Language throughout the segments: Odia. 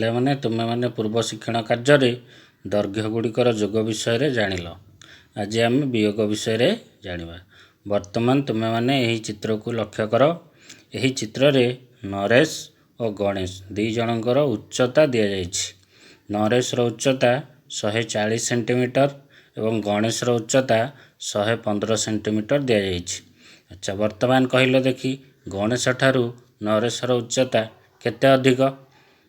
ପିଲାମାନେ ତୁମେମାନେ ପୂର୍ବ ଶିକ୍ଷଣ କାର୍ଯ୍ୟରେ ଦୈର୍ଘ୍ୟ ଗୁଡ଼ିକର ଯୋଗ ବିଷୟରେ ଜାଣିଲ। ଆଜି ଆମେ ବିୟୋଗ ବିଷୟରେ ଜାଣିବା। ବର୍ତ୍ତମାନ ତୁମେମାନେ ଏହି ଚିତ୍ରକୁ ଲକ୍ଷ୍ୟ କର। ଏହି ଚିତ୍ରରେ ନରେଶ ଓ ଗଣେଶ ଦୁଇ ଜଣଙ୍କର ଉଚ୍ଚତା ଦିଆଯାଇଛି। ନରେଶର ଉଚ୍ଚତା 140 ସେଣ୍ଟିମିଟର ଏବଂ ଗଣେଶର ଉଚ୍ଚତା 115 ସେଣ୍ଟିମିଟର ଦିଆଯାଇଛି। ଆଚ୍ଛା, ବର୍ତ୍ତମାନ କହିଲ ଦେଖି ଗଣେଶ ଠାରୁ ନରେଶର ଉଚ୍ଚତା କେତେ ଅଧିକ?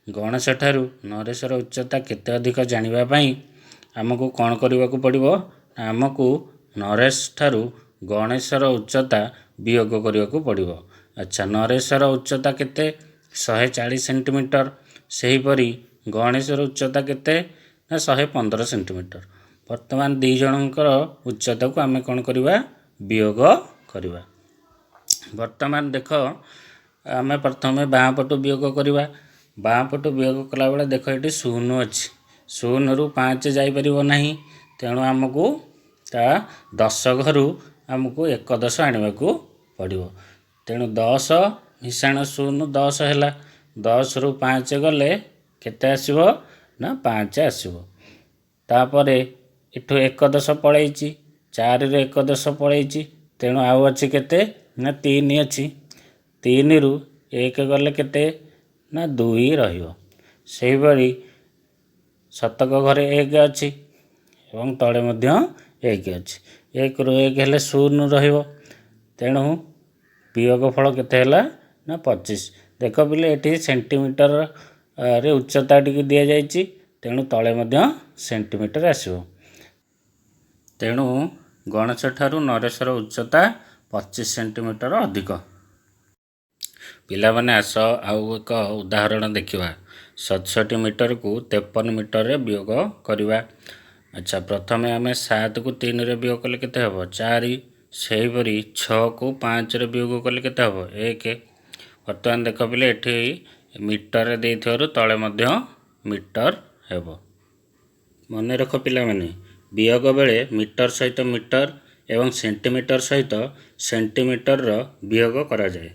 ଗଣେଶ ଠାରୁ ନରେଶର ଉଚ୍ଚତା କେତେ ଅଧିକ ଜାଣିବା ପାଇଁ ଆମକୁ କ'ଣ କରିବାକୁ ପଡ଼ିବ? ଆମକୁ ନରେଶ ଠାରୁ ଗଣେଶର ଉଚ୍ଚତା ବିୟୋଗ କରିବାକୁ ପଡ଼ିବ। ଆଚ୍ଛା, ନରେଶର ଉଚ୍ଚତା କେତେ? 140 ସେଣ୍ଟିମିଟର। ସେହିପରି ଗଣେଶର ଉଚ୍ଚତା କେତେ? ନା 115 ସେଣ୍ଟିମିଟର। ବର୍ତ୍ତମାନ ଦୁଇ ଜଣଙ୍କର ଉଚ୍ଚତାକୁ ଆମେ କ'ଣ କରିବା? ବିୟୋଗ କରିବା। ବର୍ତ୍ତମାନ ଦେଖ, ଆମେ ପ୍ରଥମେ ବାଁ ପଟୁ ବିୟୋଗ କରିବା। ବାଁ ପଟୁ ବିୟୋଗ କଲାବେଳେ ଦେଖ ଏଠି 0 ଅଛି। 0ରୁ 5 ଯାଇପାରିବ ନାହିଁ। ତେଣୁ ଆମକୁ ତା 10 ଘରୁ ଆମକୁ 1 ଆଣିବାକୁ ପଡ଼ିବ। ତେଣୁ 10 ମିଶାଣ 0 10 ହେଲା। 10ରୁ 5 ଗଲେ କେତେ ଆସିବ? ନା 5 ଆସିବ। ତାପରେ ଏଠୁ 1 ପଳେଇଛି। 4ରୁ 1 ପଳେଇଛି। ତେଣୁ ଆଉ ଅଛି କେତେ? ନା 3 ଅଛି। 3ରୁ 1 ଗଲେ କେତେ? ନା 2 ରହିବ। ସେହିପରି ଶତକ ଘରେ 1 ଅଛି ଏବଂ ତଳେ ମଧ୍ୟ 1 ଅଛି। 1ରୁ 1 ହେଲେ 0 ରହିବ। ତେଣୁ ବିୟୋଗ ଫଳ କେତେ ହେଲା? ନା 25। ଦେଖ ପିଲେ, ଏଠି ସେଣ୍ଟିମିଟରରେ ଉଚ୍ଚତା ଟିକେ ଦିଆଯାଇଛି। ତେଣୁ ତଳେ ମଧ୍ୟ ସେଣ୍ଟିମିଟର ଆସିବ। ତେଣୁ ଗଣେଶ ଠାରୁ ନରେଶର ଉଚ୍ଚତା 25 ସେଣ୍ଟିମିଟର ଅଧିକ। ପିଲାମାନେ ଆସ ଆଉ ଏକ ଉଦାହରଣ ଦେଖିବା। 67 ମିଟରକୁ 53 ମିଟରରେ ବିୟୋଗ କରିବା। ଆଚ୍ଛା, ପ୍ରଥମେ ଆମେ 7କୁ 3ରେ ବିୟୋଗ କଲେ କେତେ ହେବ? 4। ସେହିପରି 6କୁ 5ରେ ବିୟୋଗ କଲେ କେତେ ହେବ? 1। ବର୍ତ୍ତମାନ ଦେଖ ପିଲେ, ଏଠି ମିଟରରେ ଦେଇଥିବାରୁ ତଳେ ମଧ୍ୟ ମିଟର ହେବ। ମନେ ରଖ ପିଲାମାନେ, ବିୟୋଗ ବେଳେ ମିଟର ସହିତ ମିଟର ଏବଂ ସେଣ୍ଟିମିଟର ସହିତ ସେଣ୍ଟିମିଟରର ବିୟୋଗ କରାଯାଏ।